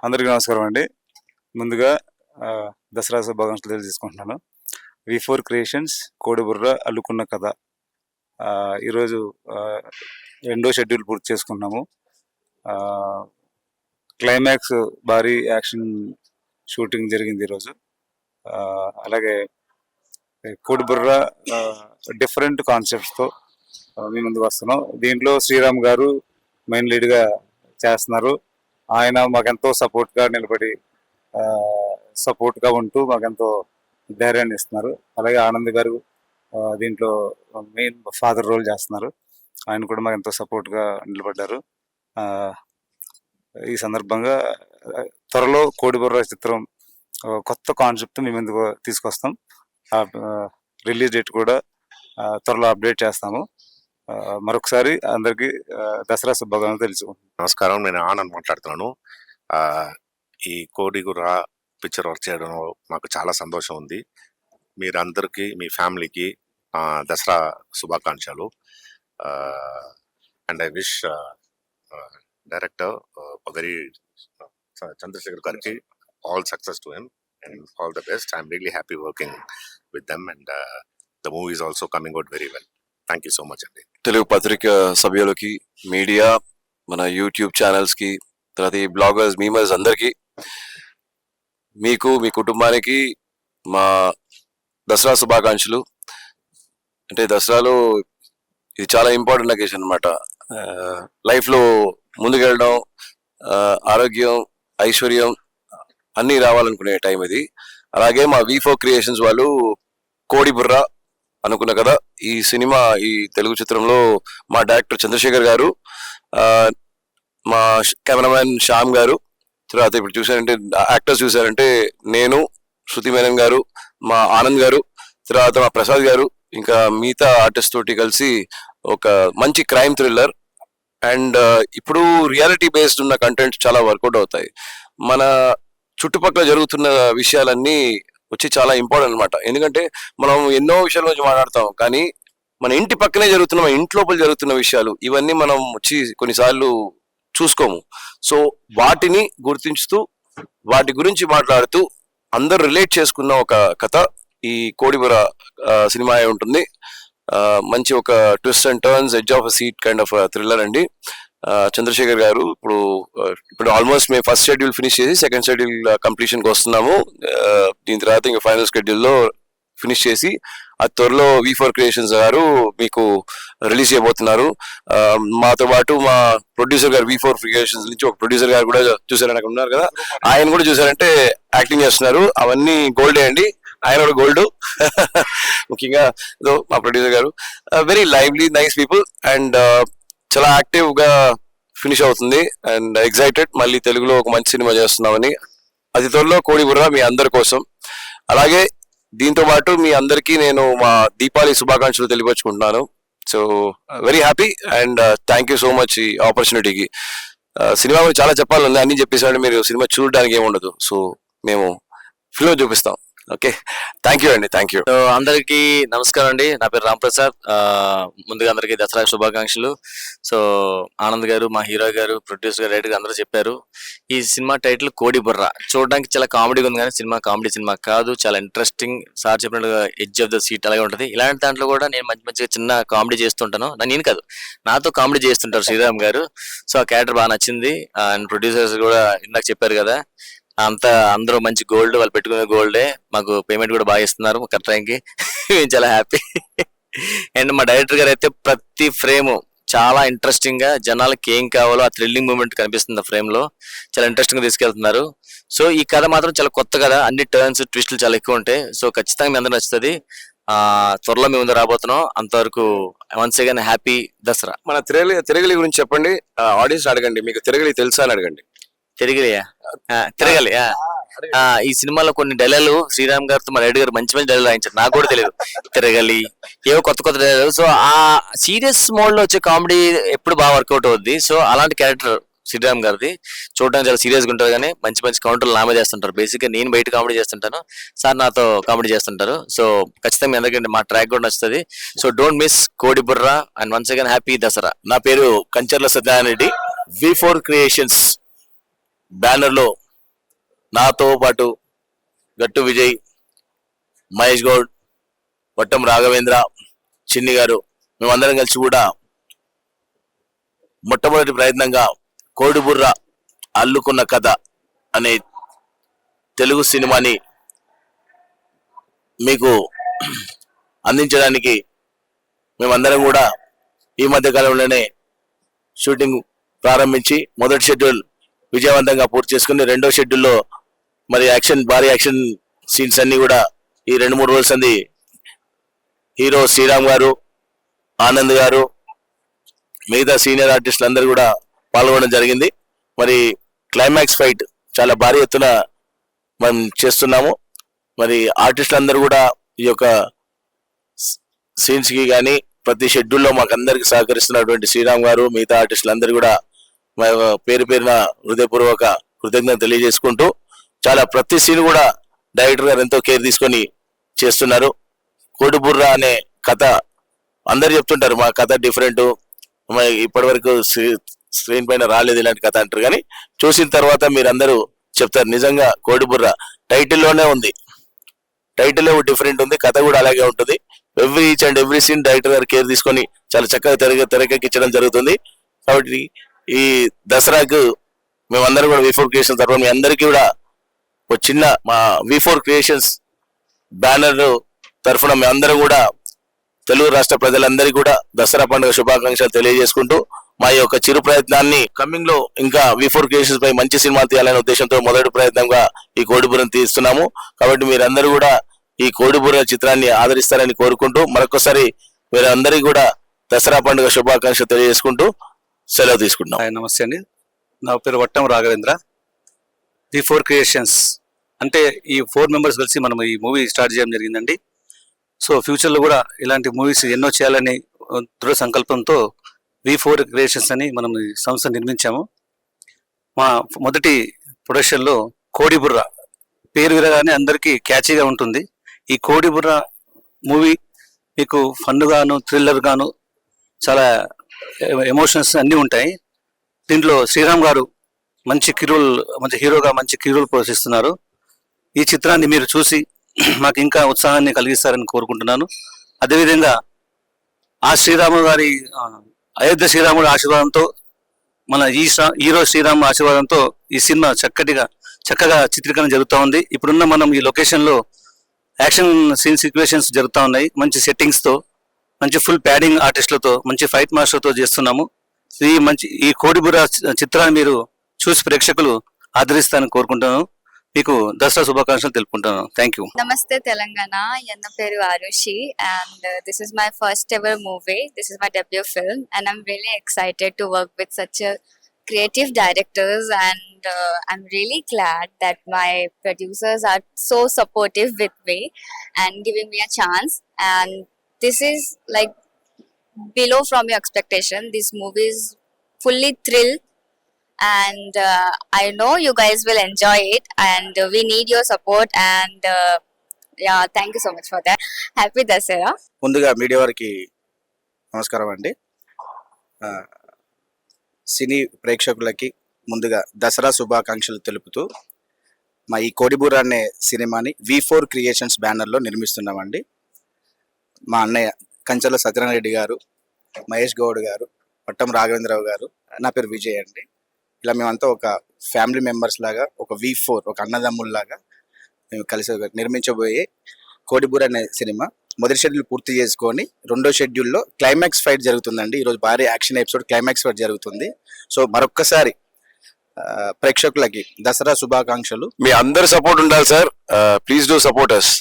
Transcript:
అందరికీ నమస్కారం అండి. ముందుగా దసరా శుభాకాంక్షలు తెలియజేసుకుంటున్నాను. V4 క్రియేషన్స్ కోడిబుర్ర అల్లుకున్న కథ ఈరోజు రెండో షెడ్యూల్ పూర్తి చేసుకున్నాము. క్లైమాక్స్ భారీ యాక్షన్ షూటింగ్ జరిగింది ఈరోజు. అలాగే కోడిబుర్ర డిఫరెంట్ కాన్సెప్ట్స్తో మేము ముందుకు వస్తున్నాం. దీంట్లో శ్రీరామ్ గారు మెయిన్ లీడ్గా చేస్తున్నారు. ఆయన మాకెంతో సపోర్ట్గా నిలబడి సపోర్ట్గా ఉంటూ మాకెంతో ధైర్యాన్ని ఇస్తున్నారు. అలాగే ఆనంద్ గారు దీంట్లో మెయిన్ ఫాదర్ రోల్ చేస్తున్నారు. ఆయన కూడా మాకు ఎంతో సపోర్ట్గా నిలబడ్డారు. ఈ సందర్భంగా త్వరలో కోడిబుర్ర చిత్రం కొత్త కాన్సెప్ట్ మేము ముందుకు తీసుకొస్తాం. రిలీజ్ డేట్ కూడా త్వరలో అప్డేట్ చేస్తాము. మరొకసారి అందరికి దసరా శుభాకాంక్షలు తెలుసుకుంటాం. నమస్కారం, నేను ఆనంద్ మాట్లాడుతున్నాను. ఈ కోడిబుర్ర పిక్చర్ వర్క్ చేయడం మాకు చాలా సంతోషం ఉంది. మీరందరికీ, మీ ఫ్యామిలీకి దసరా శుభాకాంక్షలు. And I wish director very Chandrashekar గారికి all success to him and all the best. I'm really happy working with them and the movie is also coming out very well. Thank you so much అండి. తెలుగు పత్రిక సభ్యులకి, media, మన YouTube ఛానల్స్కి, తర్వాత ఈ bloggers, memers అందరికీ, మీకు, మీ కుటుంబానికి మా దసరా శుభాకాంక్షలు. అంటే దసరాలో ఇది చాలా ఇంపార్టెంట్ అకేషన్ అనమాట. లైఫ్లో ముందుకెళ్ళడం, ఆరోగ్యం, ఐశ్వర్యం అన్నీ రావాలనుకునే టైం ఇది. అలాగే మా V4 క్రియేషన్స్ వాళ్ళు కోడిబుర్ర అనుకున్న కదా, ఈ సినిమా, ఈ తెలుగు చిత్రంలో మా డైరెక్టర్ చంద్రశేఖర్ గారు, మా కెమెరామ్యాన్ శ్యామ్ గారు, తర్వాత ఇప్పుడు చూసారంటే యాక్టర్స్ చూసారంటే నేను, శృతి మేనన్ గారు, మా ఆనంద్ గారు, తర్వాత మా ప్రసాద్ గారు, ఇంకా మిగతా ఆర్టిస్ట్ తోటి కలిసి ఒక మంచి క్రైమ్ థ్రిల్లర్. అండ్ ఇప్పుడు రియాలిటీ బేస్డ్ ఉన్న కంటెంట్ చాలా వర్కౌట్ అవుతాయి. మన చుట్టుపక్కల జరుగుతున్న విషయాలన్నీ వచ్చి చాలా ఇంపార్టెంట్ అనమాట. ఎందుకంటే మనం ఎన్నో విషయాల గురించి మాట్లాడతాం, కానీ మన ఇంటి పక్కనే జరుగుతున్న, మన ఇంటి లోపల జరుగుతున్న విషయాలు ఇవన్నీ మనం వచ్చి కొన్నిసార్లు చూసుకోము. సో వాటిని గుర్తించుతూ, వాటి గురించి మాట్లాడుతూ అందరు రిలేట్ చేసుకున్న ఒక కథ ఈ కోడిబుర్ర సినిమా ఉంటుంది. మంచి ఒక twist and turns, edge of seat kind of thriller అండి. చంద్రశేఖర్ గారు ఇప్పుడు ఆల్మోస్ట్ మేము ఫస్ట్ షెడ్యూల్ ఫినిష్ చేసి సెకండ్ షెడ్యూల్ కంప్లీషన్కి వస్తున్నాము. దీని తర్వాత ఇంకా ఫైనల్ షెడ్యూల్లో ఫినిష్ చేసి ఆ త్వరలో V4 క్రియేషన్స్ గారు మీకు రిలీజ్ చేయబోతున్నారు. మాతో పాటు మా ప్రొడ్యూసర్ గారు, V4 క్రియేషన్స్ నుంచి ఒక ప్రొడ్యూసర్ గారు కూడా చూసారని అక్కడ ఉన్నారు కదా, ఆయన కూడా చూసారంటే యాక్టింగ్ చేస్తున్నారు. అవన్నీ గోల్డే అండి, ఆయన కూడా గోల్డ్. ముఖ్యంగా మా ప్రొడ్యూసర్ గారు very lively, nice people and చాలా యాక్టివ్ గా ఫినిష్ అవుతుంది. అండ్ ఎక్సైటెడ్, మళ్ళీ తెలుగులో ఒక మంచి సినిమా చేస్తున్నామని. అతి త్వరలో కోడిబుర్ర మీ అందరి కోసం. అలాగే దీంతో పాటు మీ అందరికీ నేను మా దీపావళి శుభాకాంక్షలు తెలియపరుచుకుంటున్నాను. So very happy and thank you so much ఈ ఆపర్చునిటీకి. సినిమా గురించి చాలా చెప్పాలని అన్ని చెప్పేసాడు, మీరు సినిమా చూడడానికి ఏముండదు. సో మేము ఫిల్మ్ చూపిస్తాం. ఓకే, థ్యాంక్ యూ అండి, థ్యాంక్ యూ. అందరికీ నమస్కారం అండి. నా పేరు రామ్ ప్రసాద్. ముందుగా అందరికీ దసరా శుభాకాంక్షలు. సో ఆనంద్ గారు, మా హీరో గారు, ప్రొడ్యూసర్ గారు, రైటర్ గారు అందరూ చెప్పారు. ఈ సినిమా టైటిల్ కోడిబుర్ర. చూడడానికి చాలా కామెడీగా ఉంది, కానీ సినిమా కామెడీ సినిమా కాదు, చాలా ఇంట్రెస్టింగ్. సార్ చెప్పినట్టుగా ఎడ్జ్ ఆఫ్ ద సీట్ అలాగే ఉంటుంది. ఇలాంటి దాంట్లో కూడా నేను మంచి మంచిగా చిన్న కామెడీ చేస్తుంటాను. నేను కాదు, నాతో కామెడీ చేస్తుంటారు శ్రీరామ్ గారు. సో ఆ క్యారెక్టర్ బాగా నచ్చింది. అండ్ ప్రొడ్యూసర్స్ కూడా ఇందాక చెప్పారు కదా, అంతా అందరూ మంచి గోల్డ్, వాళ్ళు పెట్టుకునే గోల్డే. మాకు పేమెంట్ కూడా బాగా ఇస్తున్నారు కరెక్ట్ టైంకి. మేము చాలా హ్యాపీ. అండ్ మా డైరెక్టర్ గారు అయితే ప్రతి ఫ్రేమ్ చాలా ఇంట్రెస్టింగ్ గా, జనాలకి ఏం కావాలో ఆ థ్రిల్లింగ్ మూమెంట్ కనిపిస్తుంది ఆ ఫ్రేమ్ లో. చాలా ఇంట్రెస్టింగ్ గా తీసుకెళ్తున్నారు. సో ఈ కథ మాత్రం చాలా కొత్త కథ, అన్ని టర్న్స్, ట్విస్టులు చాలా ఎక్కువ ఉంటాయి. సో ఖచ్చితంగా మీ అందరూ నచ్చుతుంది. త్వరలో మేము ముందు రాబోతున్నాం. అంతవరకు వన్స్ అగైన్ హ్యాపీ దసరా. మన తిరగలి గురించి చెప్పండి, ఆడియన్స్ అడగండి, మీకు తిరగలి తెలుసా అని అడగండి. తిరగలి. ఈ సినిమాలో కొన్ని డైలాగులు శ్రీరామ్ గారితో మా రెడ్డి గారు మంచి మంచి డైలాగ్ రాయించారు. నాకు కూడా తెలియదు, తిరగలి ఏవో కొత్త కొత్త డైలాగ్. సో ఆ సీరియస్ మోడ్ లో వచ్చే కామెడీ ఎప్పుడు బాగా వర్కౌట్ అవుద్ది. సో అలాంటి క్యారెక్టర్ శ్రీరామ్ గారిది. చూడడానికి చాలా సీరియస్ గా ఉంటుంది, కానీ మంచి మంచి కౌంటర్లు నామే చేస్తుంటారు. బేసిక్ గా నేను బయట కామెడీ చేస్తుంటాను, సార్ నాతో కామెడీ చేస్తుంటారు. సో ఖచ్చితంగా ఎందుకంటే మా ట్రాక్ కూడా నచ్చుతుంది. So don't miss Kodiburra and once again happy Dasara. నా పేరు కంచర్ల సత్యనారాయణ రెడ్డి. V4 క్రియేషన్స్ బ్యానర్లో నాతో పాటు గట్టు విజయ్, మహేష్ గౌడ్, వట్టం రాఘవేంద్ర, చిన్ని గారు మేమందరం కలిసి కూడా మొట్టమొదటి ప్రయత్నంగా కోడిబుర్ర అల్లుకున్న కథ అనే తెలుగు సినిమాని మీకు అందించడానికి మేమందరం కూడా ఈ మధ్య కాలంలోనే షూటింగ్ ప్రారంభించి మొదటి షెడ్యూల్ విజయవంతంగా పూర్తి చేసుకుని రెండో షెడ్యూల్లో మరి భారీ యాక్షన్ సీన్స్ అన్ని కూడా ఈ 2-3 రోజుల సంది హీరో శ్రీరామ్ గారు, ఆనంద్ గారు, మిగతా సీనియర్ ఆర్టిస్టులు అందరూ కూడా పాల్గొనడం జరిగింది. మరి క్లైమాక్స్ ఫైట్ చాలా భారీ ఎత్తున మనం చేస్తున్నాము. మరి ఆర్టిస్టులు అందరూ కూడా ఈ యొక్క సీన్స్ కి కానీ ప్రతి షెడ్యూల్లో మాకు అందరికి సహకరిస్తున్నటువంటి శ్రీరామ్ గారు, మిగతా ఆర్టిస్టులు అందరూ కూడా మా పేరు పేరున హృదయపూర్వక కృతజ్ఞత తెలియజేసుకుంటూ చాలా ప్రతి సీన్ కూడా డైరెక్టర్ గారు ఎంతో కేర్ తీసుకొని చేస్తున్నారు. కోడిబుర్ర అనే కథ అందరు చెప్తుంటారు మా కథ డిఫరెంట్, ఇప్పటి వరకు స్క్రీన్ పైన రాలేదు ఇలాంటి కథ అంటారు. కానీ చూసిన తర్వాత మీరందరూ చెప్తారు నిజంగా కోడిబుర్ర టైటిల్లోనే ఉంది, టైటిల్ డిఫరెంట్ ఉంది, కథ కూడా అలాగే ఉంటుంది. Each and every scene director గారు కేర్ తీసుకొని చాలా చక్కగా తెరకెక్కించడం జరుగుతుంది. కాబట్టి ఈ దసరాకు మేమందరం కూడా V4 క్రియేషన్స్ తరఫున మీ అందరికీ కూడా ఒక చిన్న మా V4 క్రియేషన్స్ బ్యానర్ తరఫున మేమందరం కూడా తెలుగు రాష్ట్ర ప్రజలందరికీ కూడా దసరా పండుగ శుభాకాంక్షలు తెలియజేసుకుంటూ మా యొక్క చిరు ప్రయత్నాన్ని కమింగ్ లో ఇంకా V4 క్రియేషన్స్ పై మంచి సినిమా తీయాలనే ఉద్దేశంతో మొదటి ప్రయత్నంగా ఈ కోడిబుర్రను తీస్తున్నాము. కాబట్టి మీరందరూ కూడా ఈ కోడిబుర్ర చిత్రాన్ని ఆదరిస్తారని కోరుకుంటూ మరొకసారి మీరందరికీ కూడా దసరా పండుగ శుభాకాంక్షలు తెలియజేసుకుంటూ సెలవు తీసుకుంటున్నాం. నమస్తే అండి, నా పేరు వట్టం రాఘవేంద్ర. V4 క్రియేషన్స్ అంటే ఈ 4 మెంబర్స్ కలిసి మనం ఈ మూవీ స్టార్ట్ చేయడం జరిగిందండి. సో ఫ్యూచర్లో కూడా ఇలాంటి మూవీస్ ఎన్నో చేయాలని దృఢ సంకల్పంతో V4 క్రియేషన్స్ అని మనం ఈ సంస్థ నిర్మించాము. మా మొదటి ప్రొడక్షన్లో కోడిబుర్ర పేరు వినగానే అందరికీ క్యాచీగా ఉంటుంది. ఈ కోడిబుర్ర మూవీ మీకు ఫన్ గాను థ్రిల్లర్ గాను చాలా ఎమోషన్స్ అన్నీ ఉంటాయి. దీంట్లో శ్రీరామ్ గారు మంచి హీరోగా మంచి కిరోల్ పోషిస్తున్నారు. ఈ చిత్రాన్ని మీరు చూసి మాకు ఇంకా ఉత్సాహాన్ని కలిగిస్తారని కోరుకుంటున్నాను. అదేవిధంగా ఆ శ్రీరాము గారి అయోధ్య శ్రీరాముడి ఆశీర్వాదంతో మన హీరో శ్రీరామ్ ఆశీర్వాదంతో ఈ సినిమా చక్కగా చిత్రీకరణ జరుగుతూ ఉంది. ఇప్పుడున్న మనం ఈ లొకేషన్లో యాక్షన్ సీక్వెన్సెస్ జరుగుతూ ఉన్నాయి. మంచి సెట్టింగ్స్తో, మంచి ఫుల్ ప్యాడింగ్ ఆర్టిస్టులతో, మంచి ఫైట్ మాస్టర్తో చేస్తున్నాము. ఈ కోడిబుర్ర చిత్రాన్ని మీరు చూసి ప్రేక్షకులు ఆదరిస్తారని కోరుకుంటున్నాను. మీకు దసరా శుభాకాంక్షలు తెలుపుకుంటాను. Thank you. Namaste Telangana, Yanna Peru Arushi, and this is my first ever movie. This is my debut film, and I'm really excited to work with such a creative directors, and I'm really glad that my producers are so supportive with me and giving me a chance. And this is like below from your expectation. This movie is fully thrilled, and I know you guys will enjoy it, and we need your support, and yeah, thank you so much for that. Happy Dasara. ముందుగా media వారికి నమస్కారం అండి. సినీ ప్రేక్షకులకి ముందుగా దసరా శుభాకాంక్షలు తెలుపుతూ మా ఈ కోడిబుర్ర అనే సినిమాని V4 క్రియేషన్స్ బ్యానర్లో నిర్మిస్తున్నామండి. మా అన్నయ్య కంచెల సత్యనారాయణ రెడ్డి గారు, మహేష్ గౌడ్ గారు, పట్టం రాఘవేంద్రరావు గారు, నా పేరు విజయ్ అండి. ఇలా మేమంతా ఒక ఫ్యామిలీ మెంబర్స్ లాగా, ఒక V4 ఒక అన్నదమ్ముల్లాగా మేము కలిసి నిర్మించబోయే కోడిబుర్ర అనే సినిమా మొదటి షెడ్యూల్ పూర్తి చేసుకొని రెండో షెడ్యూల్లో క్లైమాక్స్ ఫైట్ జరుగుతుందండి. ఈరోజు భారీ యాక్షన్ ఎపిసోడ్ క్లైమాక్స్ ఫైట్ జరుగుతుంది. సో మరొక్కసారి ప్రేక్షకులకి దసరా శుభాకాంక్షలు. మీ అందరి సపోర్ట్ ఉండాలి sir, please do support us.